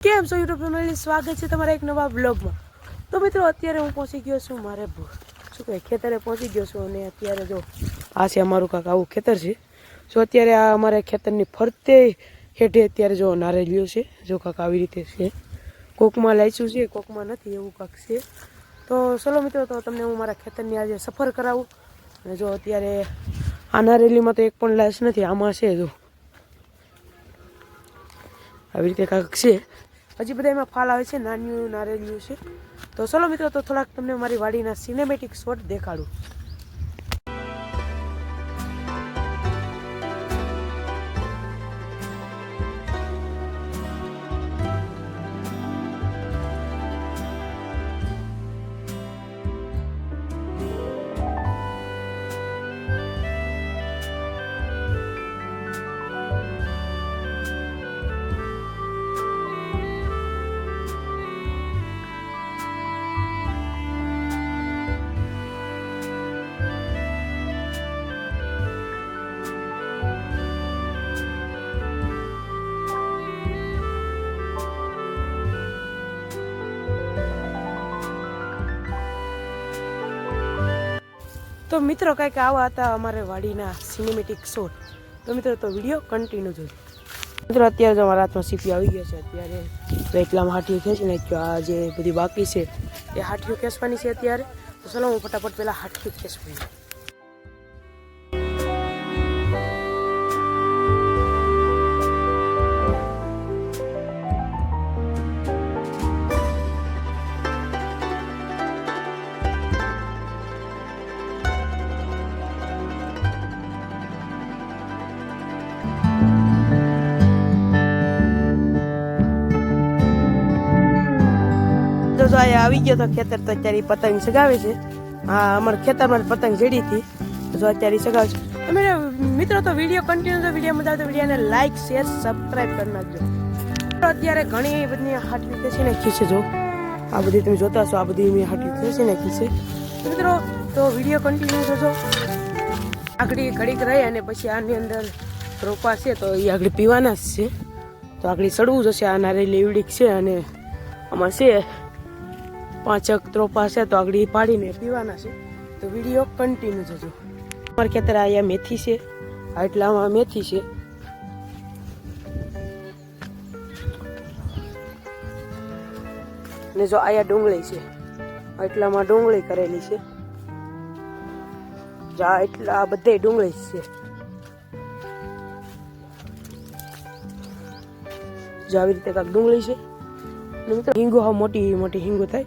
કેમ છો YouTube family, સ્વાગત છે તમારા એક નવા બ્લોગમાં। તો મિત્રો અત્યારે હું પહોંચી ગયો છું મારે શું કહે ખેતરે પહોંચી ગયો છું અને અત્યારે જો આ છે અમારું કાંક આવું ખેતર છે। જો અત્યારે આ અમારે ખેતરની ફરતે હેઠે અત્યારે જો નારેલીઓ છે, જો કાંક આવી રીતે છે, કોકમાં લાઈચું છે કોકમાં નથી, એવું કાંક છે। તો ચલો મિત્રો, તો તમને હું મારા ખેતરની આજે સફર કરાવું। અને જો અત્યારે આ નારેલીમાં તો એક પણ લાઈચ નથી, આમાં છે જો આવી રીતે કાંક છે, હજી બધા એમાં ફાલ આવે છે, નાની નારેલીઓ છે। તો ચલો મિત્રો, તો થોડાક તમને મારી વાડીના સિનેમેટિક શોટ દેખાડું। તો મિત્રો કંઈક આવા હતા અમારે વાડીના સિનેમેટિક શોટ। તો મિત્રો તો વિડીયો કન્ટિન્યુ જોજો। મિત્રો અત્યારે જો અમારા હાથમાં સીપી આવી ગયા છે, અત્યારે તો એટલામાં હાથીઓ ખેંચીને આ જે બધી બાકી છે એ હાથીઓ ખેંચવાની છે અત્યારે। તો ચલો હું ફટાફટ પહેલાં હાથીઓ ખેંચવાની। તો આવી ગયો તો ખેતર, તો અત્યારે પતંગ સગાવે છે। હા, અમારા ખેતરમાં પતંગ જડી હતી, તો અત્યારે સગાવે છે। તમે મિત્રો તો વિડીયો કન્ટિન્યુ, તો વિડીયો મજા આવે તો વિડીયોને લાઈક શેર સબસ્ક્રાઈબ કરી નાખજો। તો અત્યારે ઘણી બધી હાટલી ખેંચી નાખી છે, જો આ બધી તમે જોતા છો, આ બધી મેં હાટલી ખેંચી નાખી છે। તો મિત્રો તો વિડીયો કન્ટિન્યુ કરજો। આગળ ઘડીક રહી અને પછી આની અંદર રોપા છે તો એ આગળ પીવાના જ છે, તો આગળ સડવું જશે। આ નારેલી એવડીક છે અને આમાં છે 5 ત્રોપા છે, તો આગળ પાડીને પીવાના છે। તો વિડીયો કન્ટિન્યુ થજો। અમારા ખેતર અહીંયા મેથી છે, એટલામાં મેથી છે, ને જો અહીંયા ડુંગળી છે, એટલામાં ડુંગળી કરેલી છે, એટલા બધે ડુંગળી છે। જો આવી રીતે કાંક ડુંગળી છે, હિંગો હા મોટી મોટી હિંગો થાય।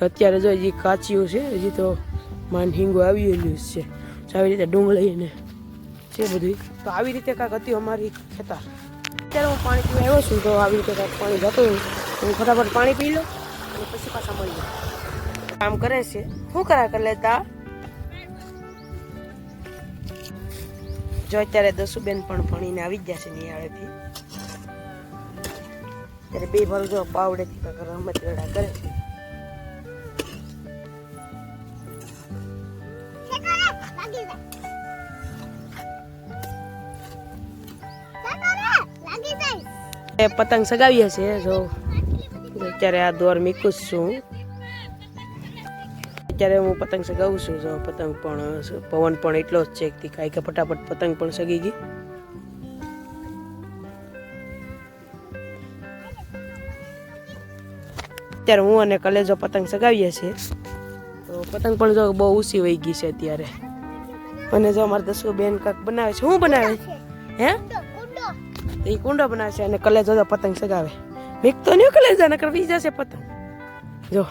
અત્યારે જો હજી કાચીઓ છે, હજી તો માન હિંગો આવી ગયેલું છે। આવી રીતે ડુંગળી ને છે બધું। તો આવી રીતે કાંક હતી અમારી ખેતર। અત્યારે હું પાણી પીવા આવ્યો છું, તો આવી રીતે કાંક પાણી જતું હું ફટાફટ પાણી પી લઉં અને પછી પાછા મળી જાય। કામ કરે છે, શું કરી લેતા। જો અત્યારે દસુબેન પણ ભણીને આવી ગયા છે નિયાળેથી, ત્યારે બે ભાવ જો પાવડેથી કાંક રમત વેડા કરે છે। પતંગ સગાવીએ છે, જો અત્યારે આ દોર મીકું છું, અત્યારે હું પતંગ સગાવું છું। જો પતંગ પણ પવન પણ એટલો જ છે કે કાંઈ કે ફટાફટ પતંગ પણ સગી ગઈ। અત્યારે હું અને કલેજો પતંગ સગાવીએ છીએ, તો પતંગ પણ જો બહુ ઊંચી વહી ગઈ છે અત્યારે। અને જો અમારે દસુ બેન કાંક બનાવે છે, શું બનાવે હે, એ કુંડો બનાવે છે અને કલેજો જો પતંગ સગાવે। મેક તો નહીં કલેજા, નકર વી જશે પતંગ। જો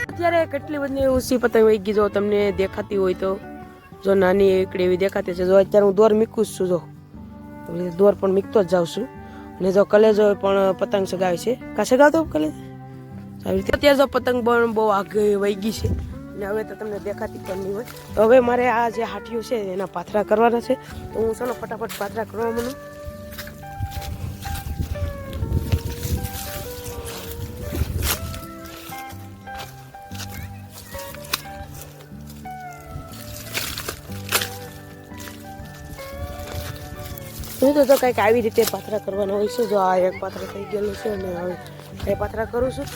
અત્યારે કેટલી બધી ઊંચી પતંગ વહી ગઈ, જો તમને દેખાતી હોય તો, જો નાની એકડી એવી દેખાતી છે। જો અત્યારે હું દોર મીકું જ છું, જો દોર પણ મીકતો જ જાઉં છું। અને જો કલેજો પણ પતંગ સગાવે છે, કા સગાવતો કલેજ આવી રીતે। અત્યારે જો પતંગ પણ બહુ આગળ વહી ગઈ છે ને હવે તો તમને દેખાતી પણ નહીં હોય। તો હવે મારે આ જે હાટીઓ છે એના પાથરા કરવાના છે, તો હું ચાલો ફટાફટ પાથરા કરવા માંડું। હું તો કંઈક આવી રીતે પાથરા કરવાના હોય છે. જો આ એક પાથરા થઈ ગયેલું છે અને હવે એ પાથરા કરું છું.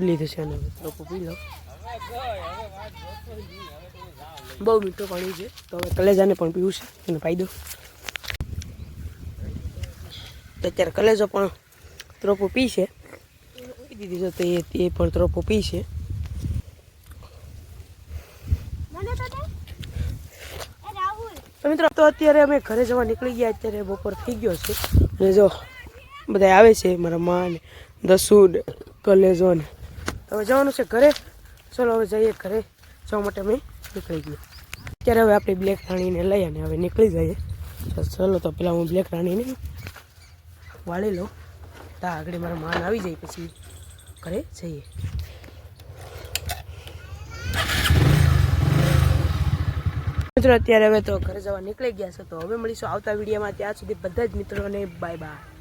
લીધું છે અને લોકો પી લો. બહુ મીઠું પાણી છે તો હવે કલેજાને પણ પીવું છે એનો ફાયદો. તો અત્યારે કલેજો પણ ત્રોપો પી છે, પી દીધી છે તો એ પણ ત્રોપો પી છે. તો મિત્રો તો અત્યારે અમે ઘરે જવા નીકળી ગયા. અત્યારે બપોર થઈ ગયો છે અને જો બધા આવે છે, મારા મા ને દસુ ને કલેજો ને. હવે જવાનું છે ઘરે. ચલો હવે જઈએ ઘરે જવા માટે અમે નીકળી ગયા. અત્યારે હવે આપણે બ્લેક રાણીને લઈ અને હવે નીકળી જઈએ. ચલો તો પેલા હું બ્લેક રાણીને વાળી લઉં. તો આગળ મારા માન આવી જાય પછી ઘરે જઈએ. મિત્રો અત્યારે હવે તો ઘરે જવા નીકળી ગયા છે. તો હવે મળીશું આવતા વિડીયોમાં. ત્યાં સુધી બધા જ મિત્રોને બાય બાય.